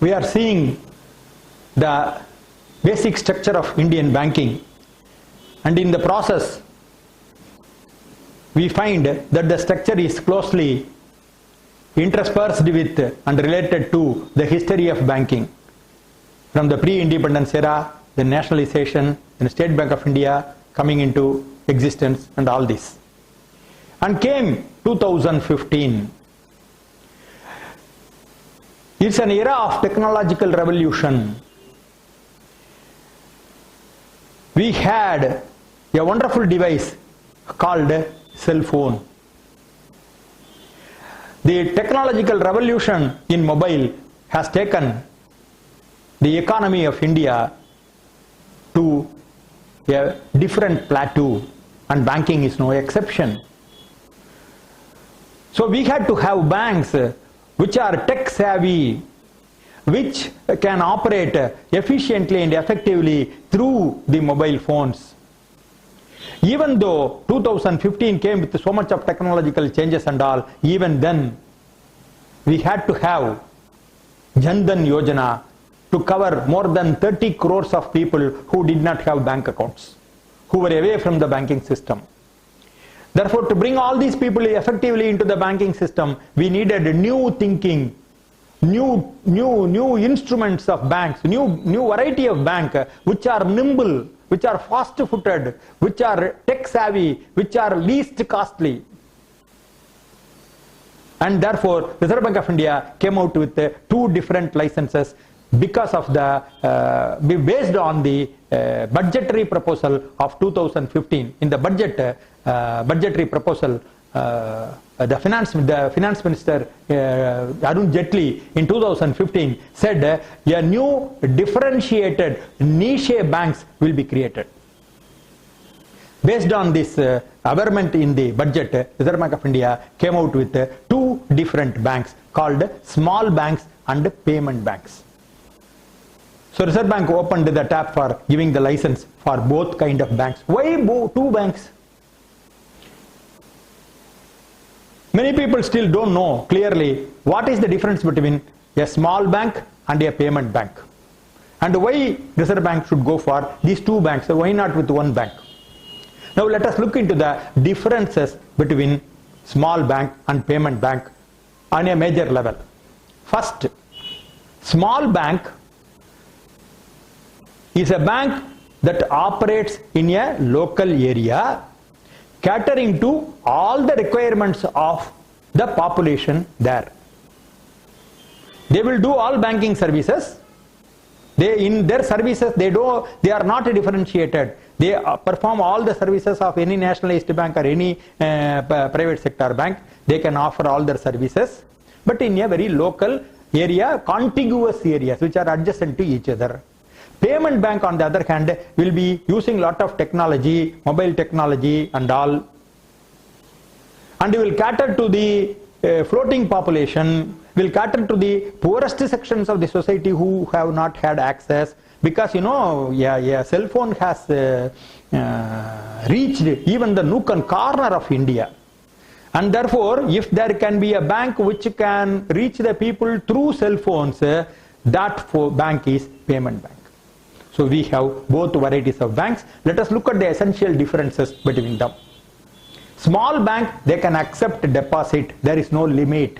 we are seeing the basic structure of Indian banking, and in the process we find that the structure is closely interspersed with and related to the history of banking. From the pre-independence era, the nationalization, and State Bank of India coming into existence and all this. And came 2015. It's an era of technological revolution. We had a wonderful device called cell phone. The technological revolution in mobile has taken the economy of India to a different plateau, and banking is no exception. So we had to have banks which are tech savvy, which can operate efficiently and effectively through the mobile phones. Even though 2015 came with so much of technological changes and all, even then we had to have Jan Dhan Yojana to cover more than 30 crores of people who did not have bank accounts, who were away from the banking system. Therefore, to bring all these people effectively into the banking system, we needed new thinking, new instruments of banks, new variety of bank, which are nimble, which are fast-footed, which are tech-savvy, which are least costly. And therefore, Reserve Bank of India came out with two different licenses because of the based on the budgetary proposal of 2015. In the budgetary proposal, the finance minister Arun Jaitley in 2015 said a new differentiated niche banks will be created. Based on this averment in the budget, Reserve Bank of India came out with two different banks called small banks and payment banks. So Reserve Bank opened the tap for giving the license for both kind of banks. Why two banks? Many people still don't know clearly what is the difference between a small bank and a payment bank. And why Reserve Bank should go for these two banks, why not with one bank? Now let us look into the differences between small bank and payment bank on a major level. First, small bank is a bank that operates in a local area, catering to all the requirements of the population there. They will do all banking services. In their services, they are not differentiated. They perform all the services of any nationalized bank or any private sector bank. They can offer all their services, but in a very local area, contiguous areas which are adjacent to each other. Payment bank, on the other hand, will be using lot of technology, mobile technology and all, and will cater to the floating population, will cater to the poorest sections of the society who have not had access, because a cell phone has reached even the nook and corner of India. And therefore, if there can be a bank which can reach the people through cell phones, that bank is payment bank. So we have both varieties of banks. Let us look at the essential differences between them. Small bank, they can accept deposit. There is no limit.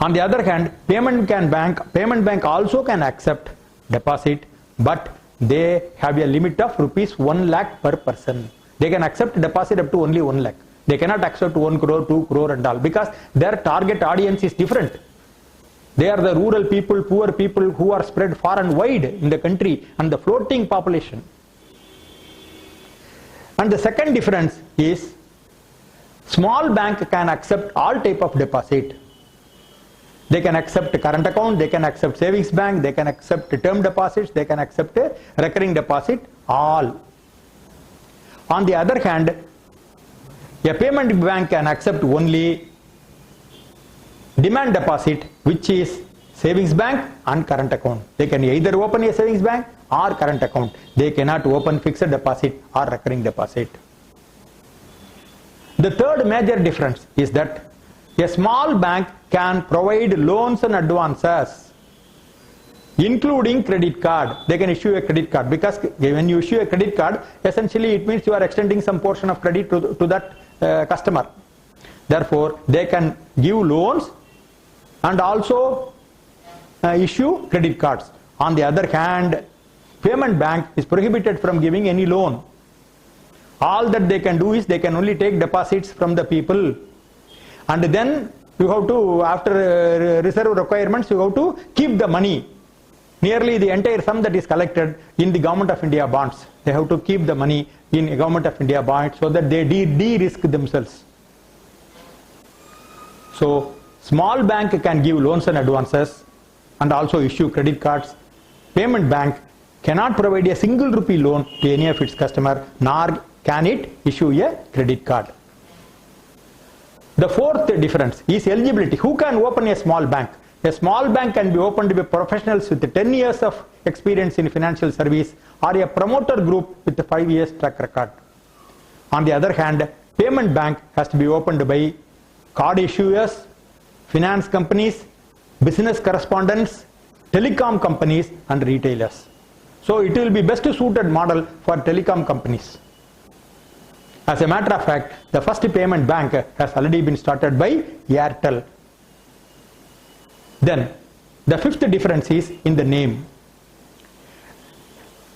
On the other hand, payment bank also can accept deposit, but they have a limit of rupees 1 lakh per person. They can accept deposit up to only 1 lakh. They cannot accept 1 crore, 2 crore and all, because their target audience is different. They are the rural people, poor people who are spread far and wide in the country, and the floating population. And the second difference is small bank can accept all type of deposit. They can accept current account, they can accept savings bank, they can accept term deposits, they can accept recurring deposit, all. On the other hand, a payment bank can accept only demand deposit, which is savings bank and current account. They can either open a savings bank or current account. They cannot open fixed deposit or recurring deposit. The third major difference is that a small bank can provide loans and advances including credit card. They can issue a credit card, because when you issue a credit card, essentially it means you are extending some portion of credit to that customer. Therefore, they can give loans and also issue credit cards. On the other hand, payment bank is prohibited from giving any loan. All that they can do is they can only take deposits from the people, and then you have to, after reserve requirements, you have to keep the money, nearly the entire sum that is collected, in the Government of India bonds. They have to keep the money in Government of India bonds so that they de-risk themselves. So small bank can give loans and advances and also issue credit cards. Payment bank cannot provide a single rupee loan to any of its customer, nor can it issue a credit card. The fourth difference is eligibility. Who can open a small bank? A small bank can be opened by professionals with 10 years of experience in financial service, or a promoter group with a 5 years track record. On the other hand, payment bank has to be opened by card issuers, finance companies, business correspondents, telecom companies and retailers. So it will be best suited model for telecom companies. As a matter of fact, the first payment bank has already been started by Airtel. Then, the fifth difference is in the name.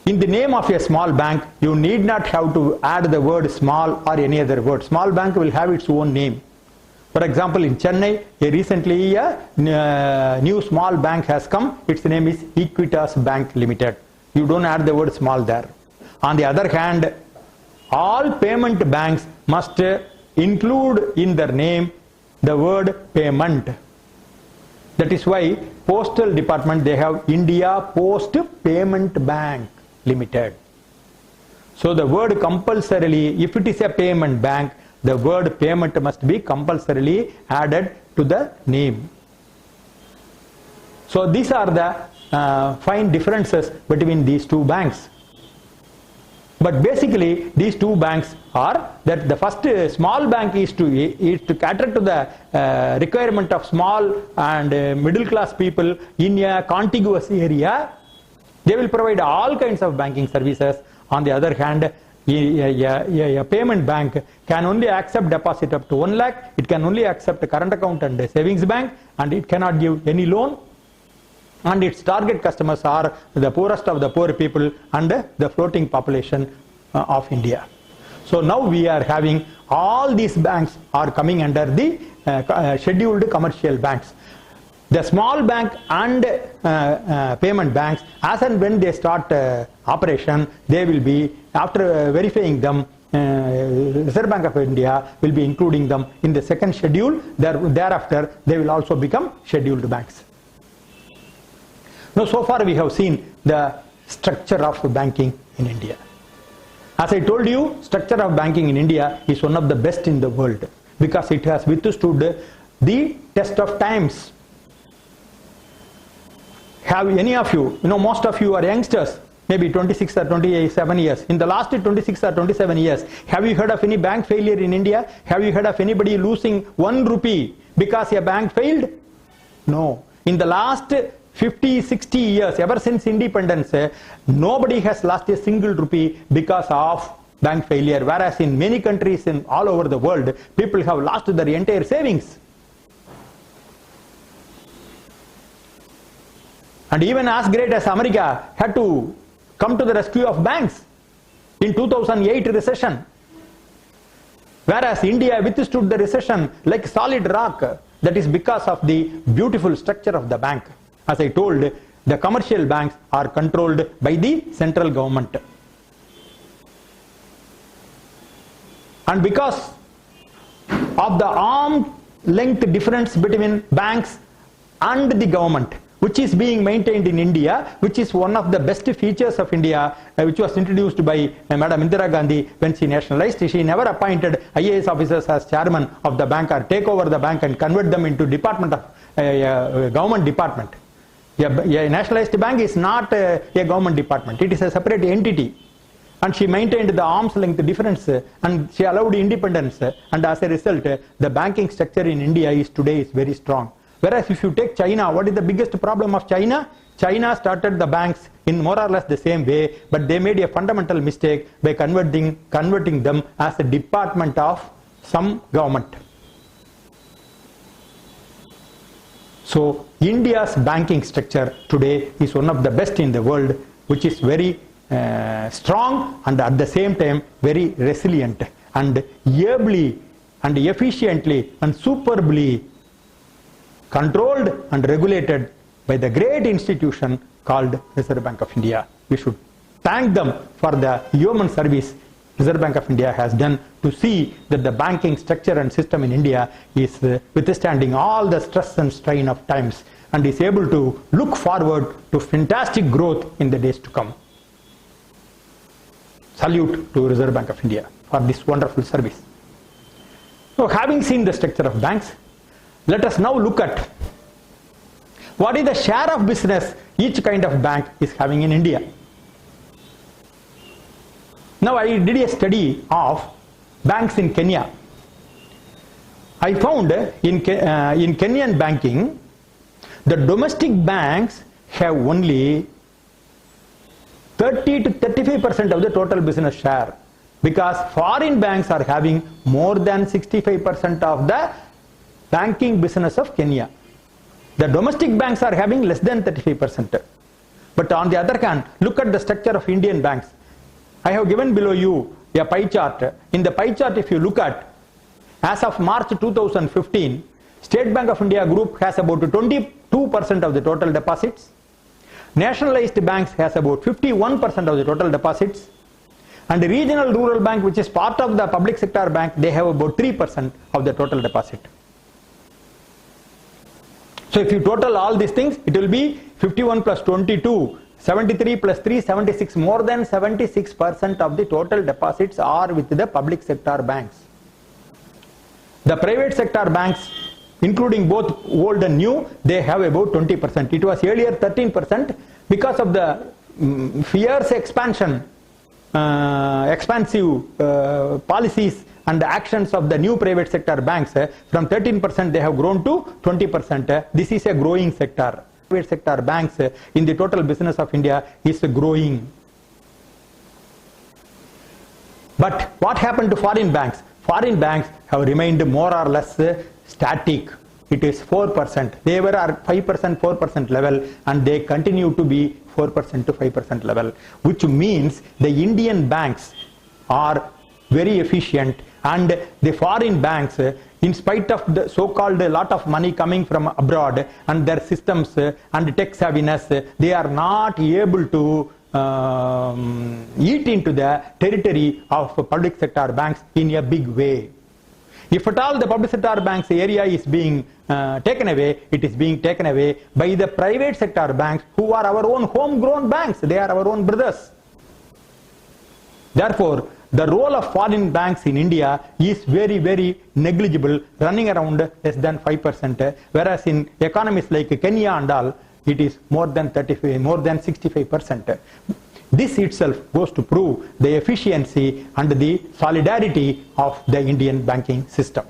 In the name of a small bank, you need not have to add the word small or any other word. Small bank will have its own name. For example, in Chennai, recently a new small bank has come. Its name is Equitas Bank Limited. You don't add the word small there. On the other hand, all payment banks must include in their name the word payment. That is why Postal Department, they have India Post Payment Bank Limited. So the word compulsorily, if it is a payment bank, the word payment must be compulsorily added to the name. So these are the fine differences between these two banks. But basically, these two banks are that the first small bank is to cater to the requirement of small and middle class people in a contiguous area. They will provide all kinds of banking services. On the other hand, a payment bank can only accept deposit up to 1 lakh. It can only accept a current account and a savings bank, and it cannot give any loan. And its target customers are the poorest of the poor people and the floating population of India. So now we are having all these banks are coming under the scheduled commercial banks. The small bank and payment banks, as and when they start operation, they will be, after verifying them, Reserve Bank of India will be including them in the second schedule. Thereafter, they will also become scheduled banks. Now, so far we have seen the structure of banking in India. As I told you, structure of banking in India is one of the best in the world because it has withstood the test of times. Have any of you, most of you are youngsters, maybe 26 or 27 years. In the last 26 or 27 years, have you heard of any bank failure in India? Have you heard of anybody losing 1 rupee because a bank failed? No. In the last 50, 60 years, ever since independence, nobody has lost a single rupee because of bank failure. Whereas in many countries all over the world, people have lost their entire savings. And even as great as America had to come to the rescue of banks in 2008 recession. Whereas India withstood the recession like solid rock. That is because of the beautiful structure of the bank. As I told, the commercial banks are controlled by the central government. And because of the arm length difference between banks and the government, which is being maintained in India, which is one of the best features of India, which was introduced by Madam Indira Gandhi when she nationalized. She never appointed IAS officers as chairman of the bank or take over the bank and convert them into department of government department. A nationalized bank is not a government department. It is a separate entity. And she maintained the arm's length difference and she allowed independence. And as a result, the banking structure in India today is very strong. Whereas if you take China, what is the biggest problem of China? China started the banks in more or less the same way, but they made a fundamental mistake by converting them as a department of some government. So India's banking structure today is one of the best in the world, which is very strong and at the same time very resilient and ably and efficiently and superbly controlled and regulated by the great institution called Reserve Bank of India. We should thank them for the human service Reserve Bank of India has done to see that the banking structure and system in India is withstanding all the stress and strain of times and is able to look forward to fantastic growth in the days to come. Salute to Reserve Bank of India for this wonderful service. So having seen the structure of banks, let us now look at what is the share of business each kind of bank is having in India. Now I did a study of banks in Kenya. I found in Kenyan banking, the domestic banks have only 30 to 35% of the total business share, because foreign banks are having more than 65% of the banking business of Kenya. The domestic banks are having less than 35%. But on the other hand, look at the structure of Indian banks. I have given below you a pie chart. In the pie chart, if you look at, as of March 2015, State Bank of India Group has about 22% of the total deposits. Nationalized banks has about 51% of the total deposits. And the regional rural bank, which is part of the public sector bank, they have about 3% of the total deposit. So if you total all these things, it will be 51 plus 22, 73 plus 3, 76. More than 76% of the total deposits are with the public sector banks. The private sector banks, including both old and new, they have about 20%. It was earlier 13% because of the fierce expansive policies and the actions of the new private sector banks. From 13% they have grown to 20%. This is a growing sector. Private sector banks in the total business of India is growing. But what happened to foreign banks? Foreign banks have remained more or less static. It is 4%. They were at 5%, 4% level, and they continue to be 4% to 5% level, which means the Indian banks are very efficient, and the foreign banks, in spite of the so-called lot of money coming from abroad and their systems and tech savviness, they are not able to eat into the territory of public sector banks in a big way. If at all the public sector banks area is being taken away, it is being taken away by the private sector banks, who are our own homegrown banks. They are our own brothers. Therefore, the role of foreign banks in India is very, very negligible, running around less than 5%, whereas in economies like Kenya and all, it is more than 65%. This itself goes to prove the efficiency and the solidarity of the Indian banking system.